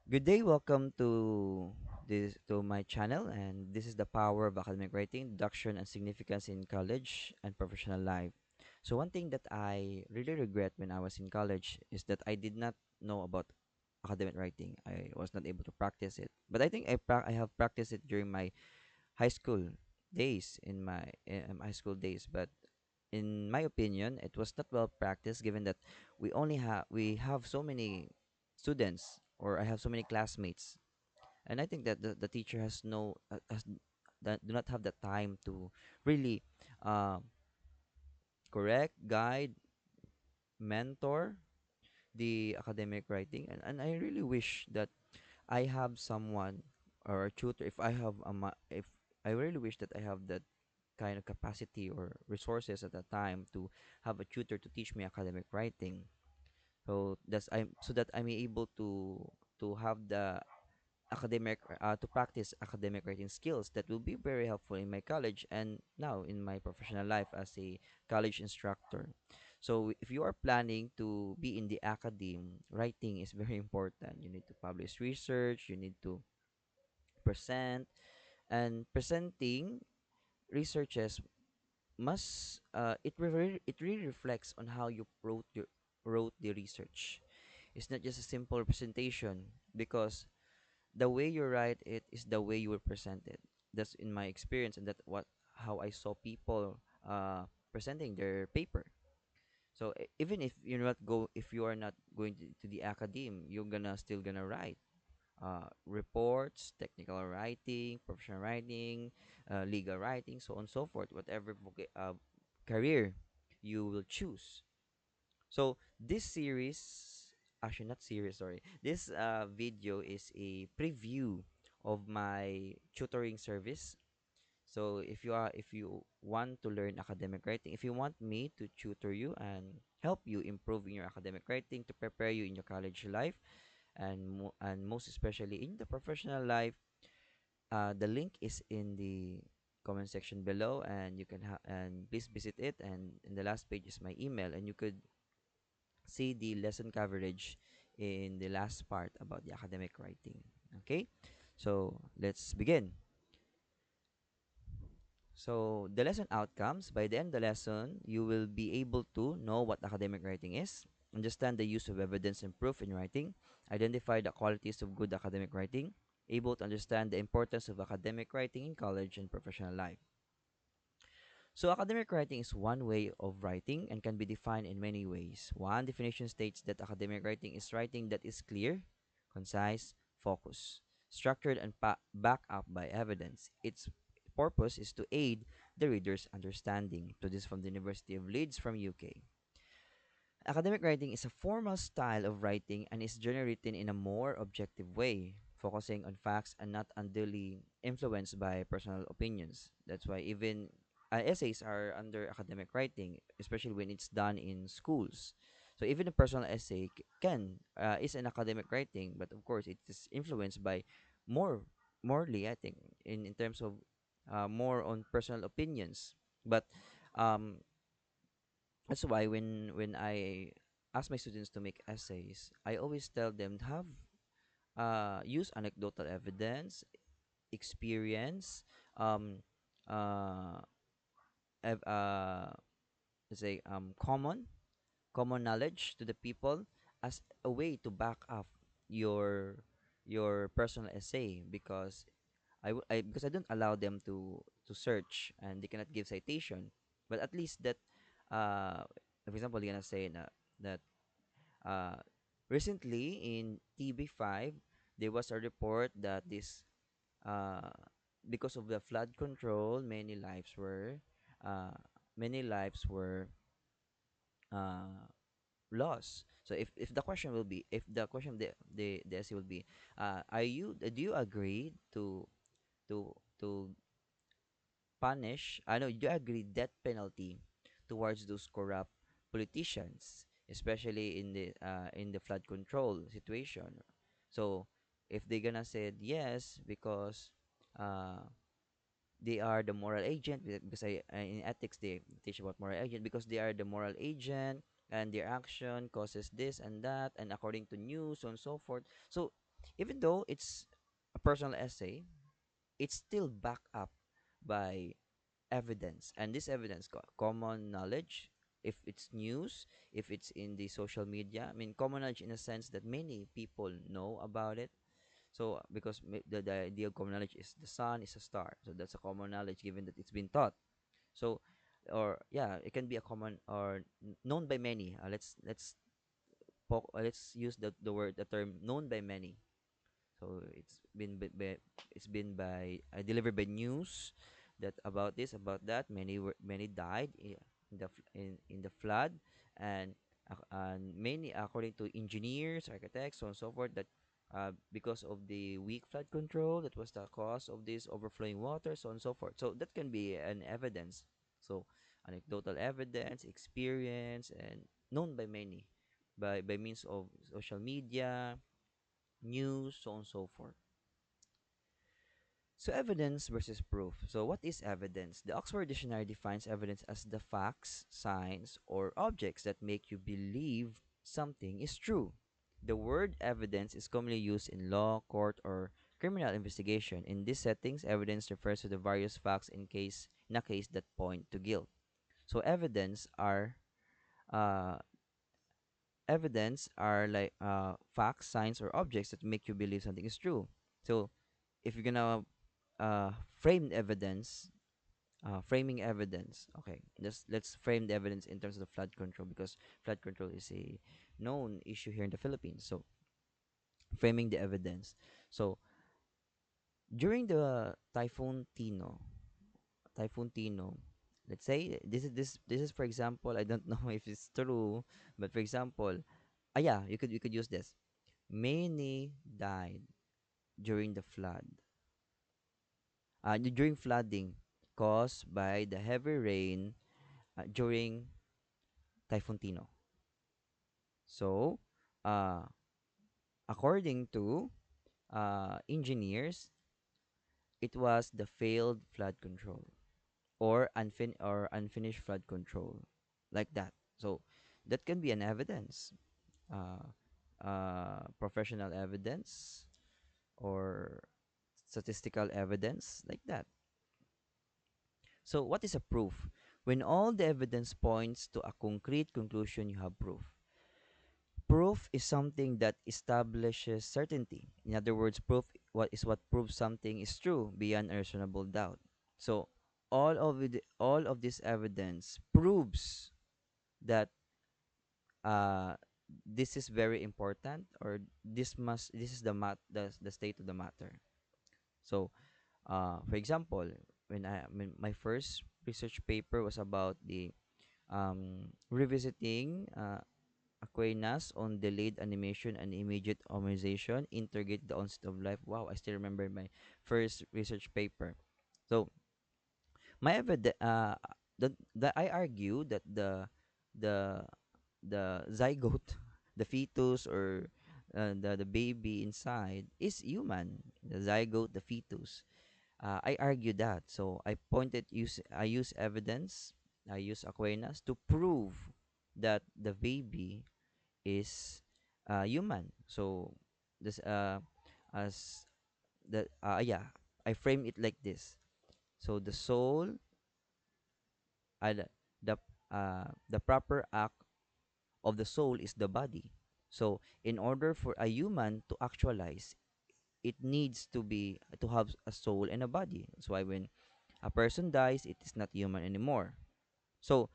Good day, welcome to my channel, and this is the power of academic writing, deduction, and significance in college and professional life. So one thing that I really regret when I was in college is that I did not know about academic writing. I was not able to practice it, but I think I have practiced it during my high school days in my high school days. But in my opinion, it was not well practiced given that we have so many students, or I have so many classmates, and I think that the teacher has no has that do not have the time to really uh, correct, guide, mentor the academic writing, and I really wish that I have someone or a tutor. If I really wish that I have that kind of capacity or resources at that time to have a tutor to teach me academic writing, so that I'm able to have the academic to practice academic writing skills that will be very helpful in my college and now in my professional life as a college instructor. So if you are planning to be in the academe, writing is very important. You need to publish research, you need to present, and presenting researches must it really reflects on how you wrote the research. It's not just a simple presentation, because the way you write it is the way you will present it. That's in my experience, and that what how I saw people presenting their paper. So even if you are not going to the academe, you're gonna still gonna write reports, technical writing, professional writing, legal writing, so on and so forth, whatever career you will choose. So this series, actually not series, sorry, this video is a preview of my tutoring service. So if you want to learn academic writing, if you want me to tutor you and help you improve in your academic writing to prepare you in your college life, and most especially in the professional life, the link is in the comment section below, and and please visit it. And in the last page is my email, and you could see the lesson coverage in the last part about the academic writing. Okay, so let's begin. So the lesson outcomes: by the end of the lesson, you will be able to know what academic writing is, understand the use of evidence and proof in writing, identify the qualities of good academic writing, able to understand the importance of academic writing in college and professional life. So academic writing is one way of writing and can be defined in many ways. One definition states that academic writing is writing that is clear, concise, focused, structured, and backed up by evidence. Its purpose is to aid the reader's understanding. So this is from the University of Leeds from UK. Academic writing is a formal style of writing and is generally written in a more objective way, focusing on facts and not unduly influenced by personal opinions. That's why even essays are under academic writing, especially when it's done in schools. So even a personal essay can is an academic writing, but of course it is influenced by more morely, I think, in terms of more on personal opinions. But um, that's why when I ask my students to make essays, I always tell them to have use anecdotal evidence, experience, um, uh, ev- uh, let's say common knowledge to the people as a way to back up your your personal essay, because because I don't allow them to search and they cannot give citation, but at least that for example, you're gonna say that uh, recently in TB5 there was a report that this uh, because of the flood control, uh, many lives were uh, lost. So if the question will be, if the question of the essay will be, are you do you agree to punish, I know, do you agree death penalty towards those corrupt politicians, especially in the flood control situation? So if they're gonna say yes, because uh they are the moral agent, because in ethics they teach about moral agent, because they are the moral agent and their action causes this and that and according to news, so on and so forth. So even though it's a personal essay, it's still backed up by evidence, and this evidence common knowledge. If it's news, if it's in the social media, I mean common knowledge in a sense that many people know about it. So because the idea of common knowledge is the sun is a star, so that's a common knowledge given that it's been taught. So, or yeah, it can be a common or known by many. Let's use the word, the term known by many. So it's been by delivered by news that about this, about that. Many died in the flood, and and many, according to engineers, architects, so on and so forth, that because of the weak flood control, that was the cause of this overflowing water, so on and so forth. So that can be an evidence. So anecdotal evidence, experience, and known by many, by means of social media, news, so on and so forth. So, evidence versus proof. So, what is evidence? The Oxford Dictionary defines evidence as the facts, signs, or objects that make you believe something is true. The word evidence is commonly used in law, court, or criminal investigation. In these settings, evidence refers to the various facts in a case that point to guilt. So, uh, evidence are like facts, signs, or objects that make you believe something is true. So, if you're gonna framed evidence, framing evidence. Okay, let's frame the evidence in terms of the flood control, because flood control is a known issue here in the Philippines. So framing the evidence. So during the Typhoon Tino, let's say this is for example. I don't know if it's true, but for example, yeah, you could use this. Many died during the flood, during flooding caused by the heavy rain during Typhoon Tino. So, uh, according to engineers, it was the failed flood control, or unfinished flood control, like that. So, that can be an evidence, uh, professional evidence, or statistical evidence, like that. So, what is a proof? When all the evidence points to a concrete conclusion, you have proof. Proof is something that establishes certainty. In other words, what proves something is true beyond a reasonable doubt. So, all of this evidence proves that this is very important, or this is the state of the matter. So, for example, when my first research paper was about the revisiting Aquinas on delayed animation and immediate immunization, interrogate the onset of life. Wow, I still remember my first research paper. So my evidence, the I argue that the the zygote, the fetus, or the baby inside is human. The zygote, the fetus. I argue that. So I use evidence. I use Aquinas to prove that the baby is human. So this as the yeah, I frame it like this. So the soul, the the the proper act of the soul is the body. So in order for a human to actualize, it needs to have a soul and a body. That's why when a person dies, it is not human anymore. So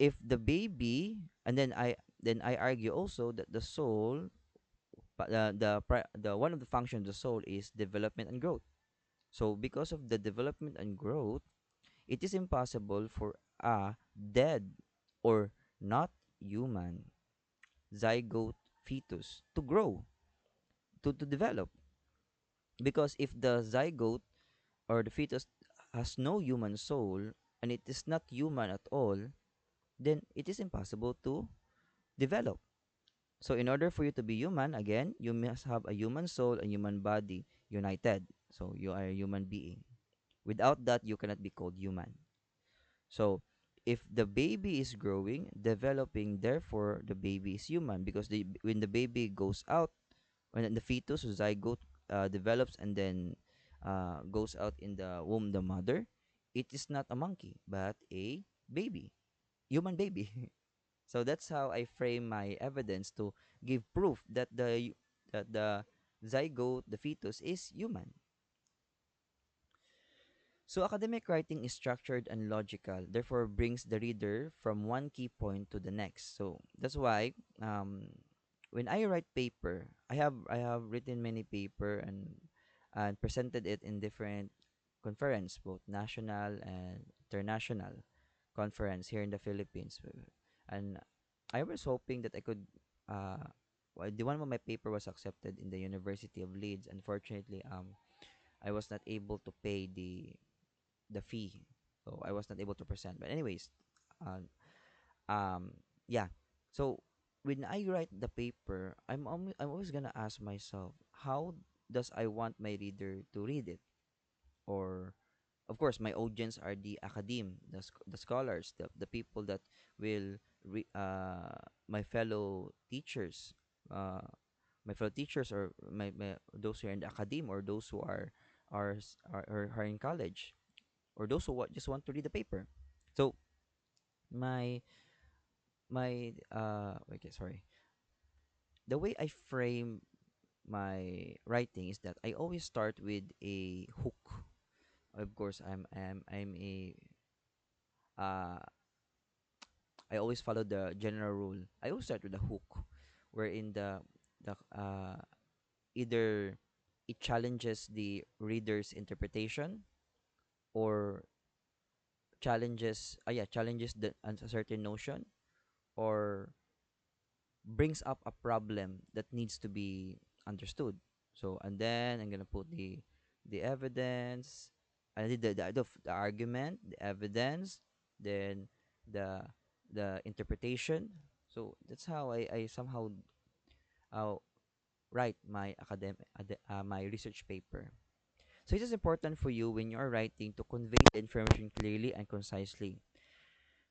if the baby, and then I argue also that the soul, but the one of the functions of the soul is development and growth. So because of the development and growth, it is impossible for a dead or not human zygote fetus to grow, to develop, because if the zygote or the fetus has no human soul, and it is not human at all, then it is impossible to develop. So in order for you to be human, again, you must have a human soul and human body united. So you are a human being. Without that, you cannot be called human. So if the baby is growing, developing, therefore the baby is human, because when the baby goes out when the fetus or zygote develops and then goes out in the womb of the mother, it is not a monkey but a baby, human baby. So that's how I frame my evidence to give proof that the zygote, the fetus, is human. So academic writing is structured and logical, therefore brings the reader from one key point to the next. So that's why when I write paper, I have written many paper and presented it in different conference, both national and international conference here in the Philippines. And I was hoping that I could the one of my paper was accepted in the University of Leeds. Unfortunately, I was not able to pay the fee, so I was not able to present. But anyways, uh, um, yeah. So when I write the paper, I'm always gonna ask myself, how does I want my reader to read it? Or of course, my audience are the academe, the scholars, the people that will my fellow teachers, uh, my fellow teachers, or my those who are in the academe, or those who are in college, or those who just want to read the paper. So my okay, sorry, the way I frame my writing is that I always start with a hook. Of course, I'm a uh I always follow the general rule. I always start with a hook, wherein the either it challenges the reader's interpretation, or challenges a certain notion, or brings up a problem that needs to be understood. So and then I'm gonna put the evidence. I did the argument, the evidence, then the the interpretation. So that's how I somehow uh, write my my research paper. So it is important for you when you are writing to convey the information clearly and concisely.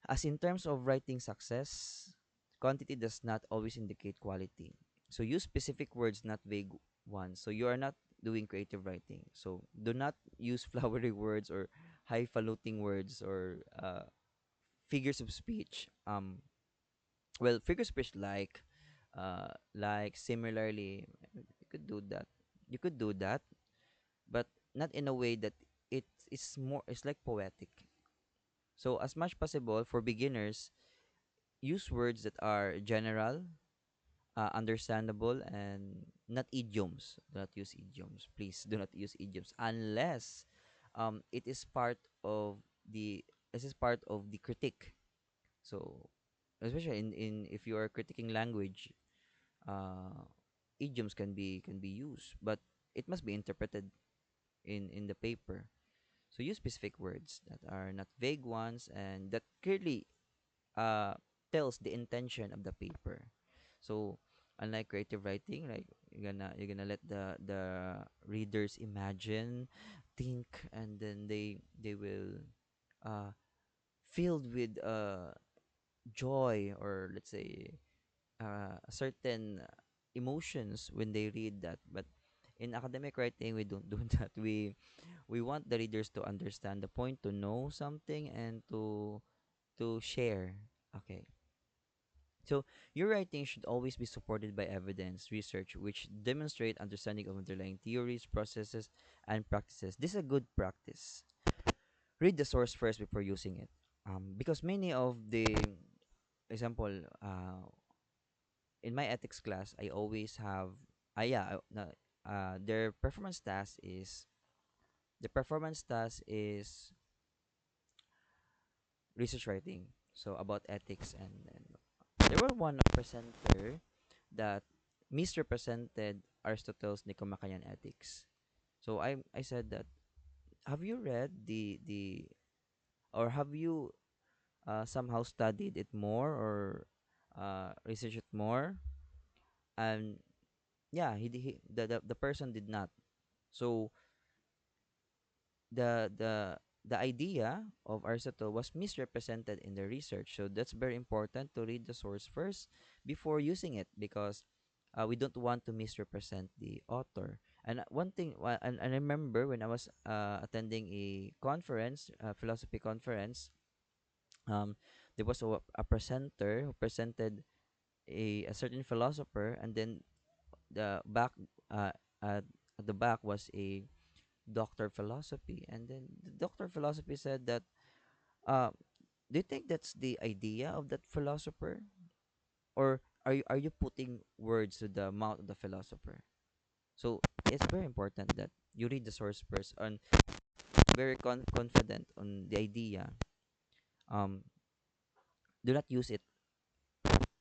As in terms of writing success, quantity does not always indicate quality. So use specific words, not vague ones. So you are not doing creative writing. So do not use flowery words or highfalutin words, or figures of speech. Well, figures of speech like similarly, you could do that. You could do that, but not in a way that it's like poetic. So as much possible for beginners, use words that are general, understandable, and not idioms. Do not use idioms. Please do not use idioms unless it is part of the this is part of the critique. So especially in if you are critiquing language, uh, idioms can be used, but it must be interpreted in the paper. So use specific words that are not vague ones and that clearly uh tells the intention of the paper. So unlike creative writing, like you're gonna let the readers imagine, think, and then they will uh filled with joy, or let's say a certain emotions when they read that. But in academic writing, we don't do that. We want the readers to understand the point, to know something, and to share. Okay. So your writing should always be supported by evidence, research, which demonstrate understanding of underlying theories, processes, and practices. This is a good practice. Read the source first before using it. Because many of the example, in my ethics class, I always have, no, their performance task is the performance task is research writing. So about ethics, and there were one presenter that misrepresented Aristotle's Nicomachean Ethics. So I said that, have you read the or have you somehow studied it more, or researched it more? And yeah, the person did not. So the idea of Aristotle was misrepresented in the research. So that's very important to read the source first before using it, because We don't want to misrepresent the author. And one thing, and I remember when I was attending a conference, a philosophy conference, um, there was a presenter who presented a certain philosopher, and then the back uh, at the back was a doctor philosophy, and then the doctor philosophy said that, uh, do you think that's the idea of that philosopher, or are you putting words to the mouth of the philosopher? So it's very important that you read the source first and very confident on the idea. Um, do not use it.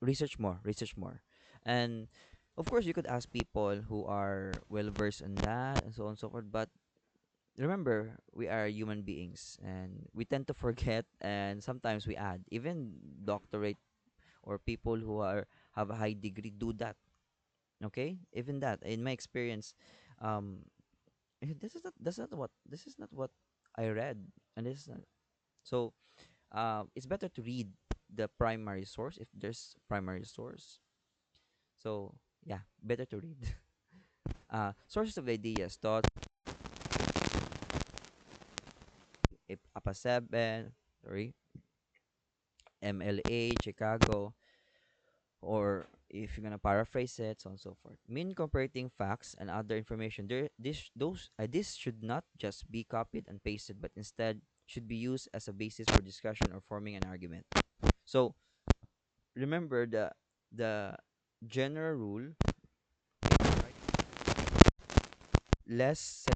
Research more, and of course you could ask people who are well versed in that and so on and so forth. But remember, we are human beings, and we tend to forget, and sometimes we add. Even doctorate or people who are have a high degree do that. Okay, even that in my experience, um this is not what I read, and this is not, so it's better to read the primary source if there's primary source. So yeah, better to read. Sources of ideas: thought, APA 7, sorry, MLA, Chicago, or if you're gonna paraphrase it, so on and so forth. Mean incorporating facts and other information. This should not just be copied and pasted, but instead should be used as a basis for discussion or forming an argument. So remember the general rule: less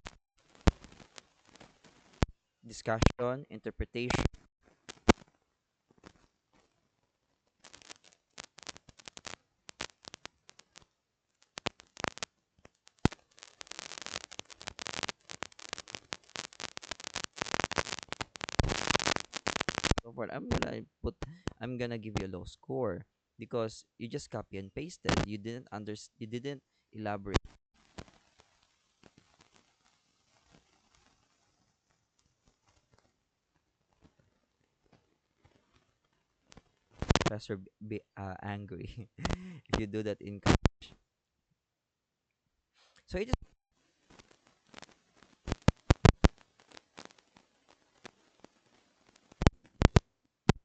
discussion, interpretation. So forth. I'm gonna give you a low score because you just copy and pasted. You didn't elaborate. Professor be angry if you do that in so you just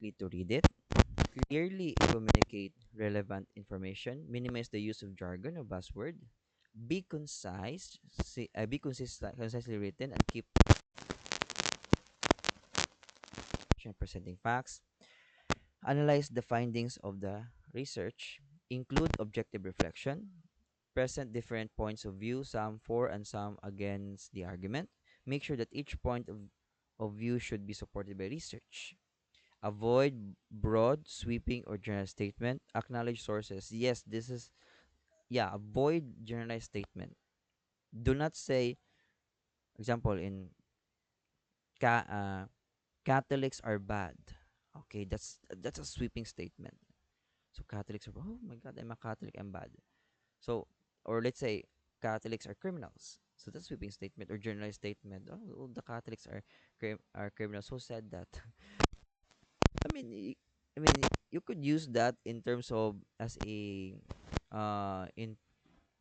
need to read it, clearly communicate relevant information, minimize the use of jargon or buzzword, be concise, be concisely written, and keep presenting facts. Analyze the findings of the research, include objective reflection, present different points of view, some for and some against the argument. Make sure that each point of view should be supported by research. Avoid broad, sweeping, or general statement. Acknowledge sources. Yes, this is, yeah, avoid generalized statement. Do not say, example, in ca- uh, Catholics are bad. Okay, that's a sweeping statement. So Catholics are, oh my God, I'm a Catholic, I'm bad. So, or let's say Catholics are criminals. So that's sweeping statement or generalized statement. Oh, the Catholics are criminals. Who said that? I mean, I mean, you could use that in terms of as a in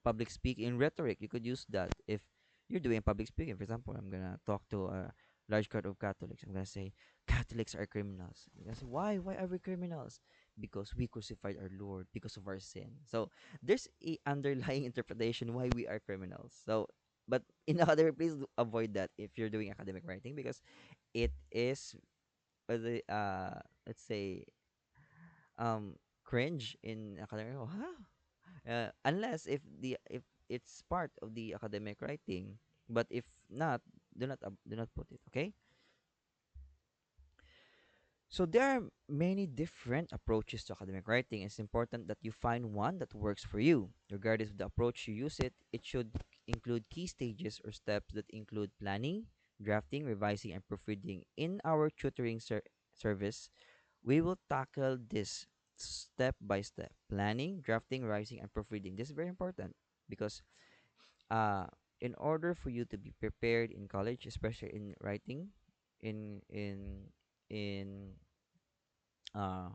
public speak in rhetoric. You could use that if you're doing public speaking. For example, I'm gonna talk to a large crowd of Catholics. I'm gonna say Catholics are criminals. I'm gonna say, why are we criminals? Because we crucified our Lord because of our sin. So there's a underlying interpretation why we are criminals. So but in other, please avoid that if you're doing academic writing, because it is let's say cringe in academic. Oh, huh? Unless if it's part of the academic writing, but if not, do not put it. Okay. So there are many different approaches to academic writing. It's important that you find one that works for you. Regardless of the approach you use, it should include key stages or steps that include planning, drafting, revising, and proofreading. In our tutoring service, we will tackle this step by step: planning, drafting, revising, and proofreading. This is very important because uh, in order for you to be prepared in college, especially in writing, in in in uh,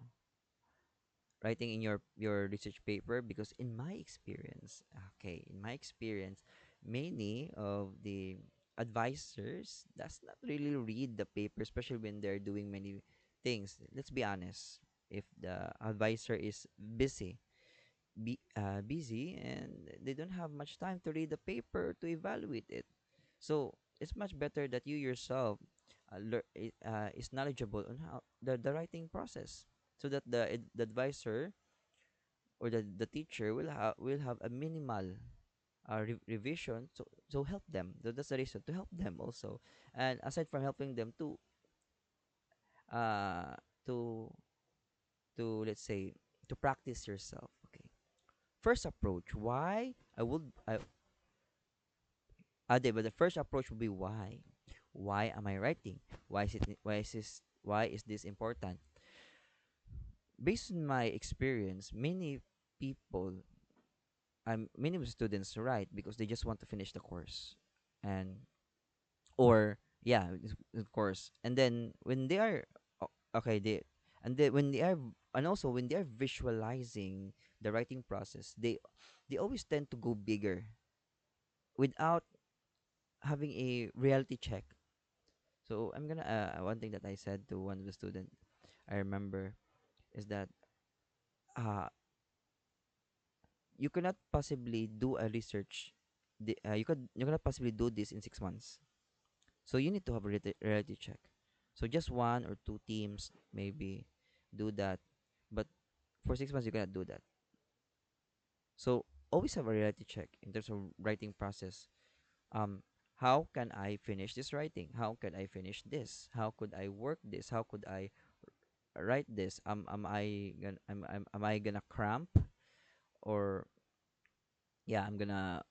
writing in your research paper, because in my experience, okay, in my experience, many of the advisors does not really read the paper, especially when they're doing many things. Let's be honest. If the advisor is busy and they don't have much time to read the paper to evaluate it, so it's much better that you yourself is knowledgeable on how the writing process, so that the advisor or the teacher will have a minimal revision, so help them. That's the reason, to help them also. And aside from helping them uh to to let's say, to practice yourself. Okay, first approach, why I would I but the first approach would be why am I writing? Why is this important? Based on my experience, people many of the students write because they just want to finish the course, and or yeah, of course. And then when they are okay, when they are, and also when they are visualizing the writing process, they always tend to go bigger without having a reality check. So I'm gonna one thing that I said to one of the student, I remember, is that uh you cannot possibly do a research. You cannot possibly do this in 6 months. So you need to have a reality check. So just one or two teams maybe do that, but for 6 months you cannot do that. So always have a reality check in terms of writing process. Um, how can I finish this writing? How can I finish this? How could I work this? How could I write this? Am I gonna cramp, or yeah, I'm gonna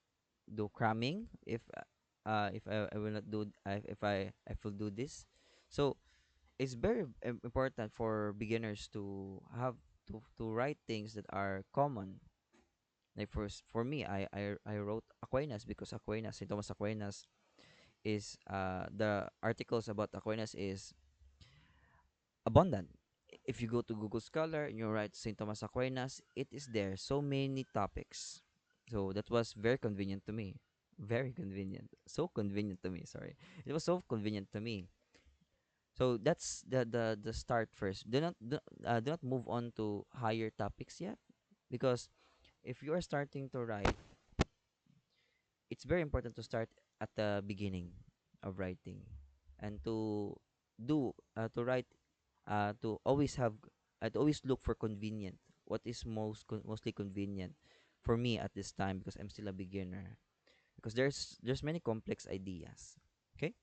do cramming if I will not do if I will do this. So it's very important for beginners to have to write things that are common. Like for me, I wrote Aquinas because Aquinas, Saint Thomas Aquinas, is the articles about Aquinas is abundant. If you go to Google Scholar and you write Saint Thomas Aquinas, it is there. So many topics. So that was very convenient to me. Very convenient. So convenient to me. Sorry, it was so convenient to me. So that's the start first. Do not move on to higher topics yet, because if you are starting to write, it's very important to start at the beginning of writing, and to write, to always look for convenient. What is mostly convenient for me at this time, because I'm still a beginner, because there's many complex ideas. Okay,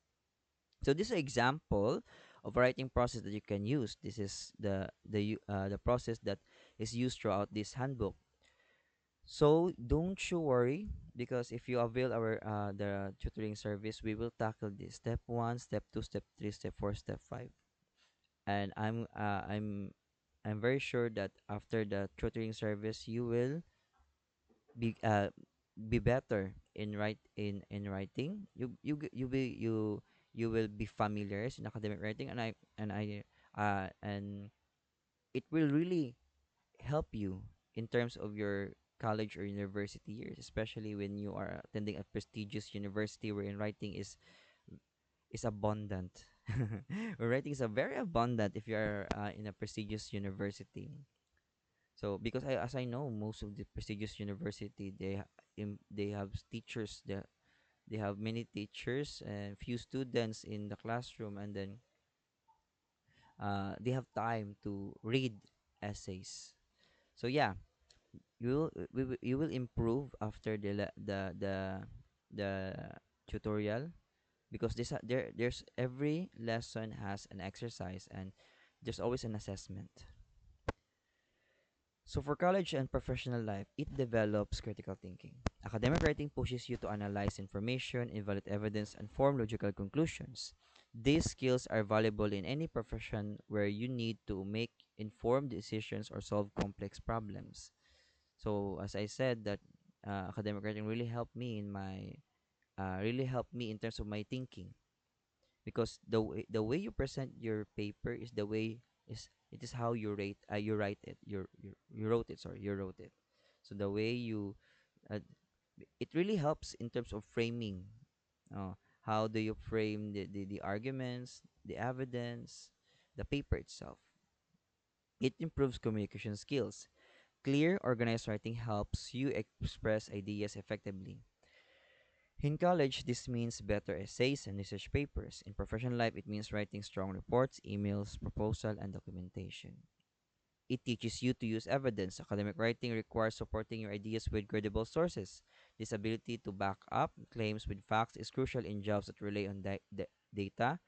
so this is an example of a writing process that you can use. This is the process that is used throughout this handbook. So don't you worry, because if you avail our the tutoring service, we will tackle this step 1, step 2, step 3, step 4, step 5. And I'm very sure that after the tutoring service, you will be uh be better in writing. You will be familiar in academic writing, and it will really help you in terms of your college or university years, especially when you are attending a prestigious university wherein writing is abundant. Where writing is a very abundant if you are in a prestigious university. So because as I know, most of the prestigious university, they have teachers. They have many teachers and few students in the classroom, and then they have time to read essays. So yeah, you will improve after the tutorial, because there's every lesson has an exercise, and there's always an assessment. So for college and professional life, it develops critical thinking. Academic writing pushes you to analyze information, evaluate evidence, and form logical conclusions. These skills are valuable in any profession where you need to make informed decisions or solve complex problems. So as I said, that academic writing really helped me in terms of my thinking, because the way you present your paper is the way is it is how you write it. You wrote it. Sorry, you wrote it. So the way you uh, it really helps in terms of framing. Uh, how do you frame the arguments, the evidence, the paper itself? It improves communication skills. Clear, organized writing helps you express ideas effectively. In college, this means better essays and research papers. In professional life, it means writing strong reports, emails, proposal, and documentation. It teaches you to use evidence. Academic writing requires supporting your ideas with credible sources. This ability to back up claims with facts is crucial in jobs that rely on data,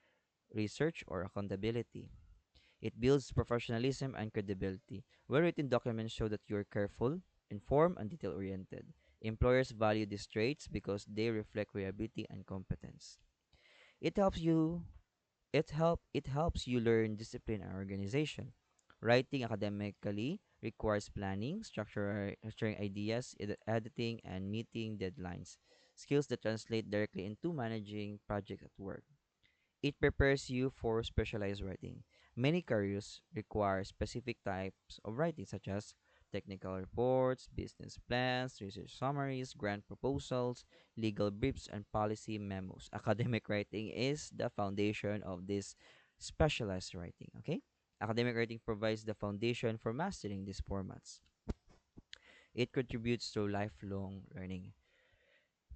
research, or accountability. It builds professionalism and credibility. Well written documents show that you're careful, informed, and detail oriented. Employers value these traits because they reflect reliability and competence. It helps you it helps you learn discipline and organization. Writing academically requires planning, structuring ideas, editing, and meeting deadlines. Skills that translate directly into managing projects at work. It prepares you for specialized writing. Many careers require specific types of writing, such as technical reports, business plans, research summaries, grant proposals, legal briefs, and policy memos. Academic writing is the foundation of this specialized writing. Okay? Academic writing provides the foundation for mastering these formats. It contributes to lifelong learning.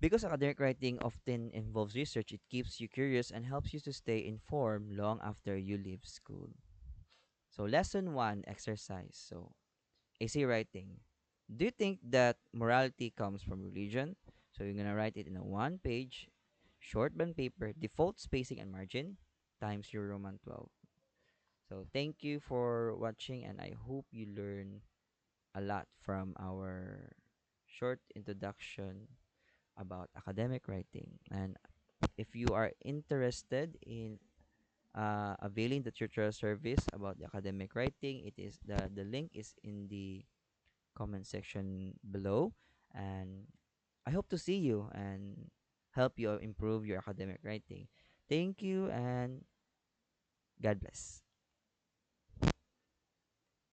Because academic writing often involves research, it keeps you curious and helps you to stay informed long after you leave school. So, lesson one exercise. So, essay writing. Do you think that morality comes from religion? So, you're going to write it in a one page, short bond paper, default spacing and margin, times your Roman 12. So, thank you for watching, and I hope you learn a lot from our short introduction about academic writing. And if you are interested in availing the tutorial service about the academic writing, it is the link is in the comment section below, and I hope to see you and help you improve your academic writing. Thank you and God bless.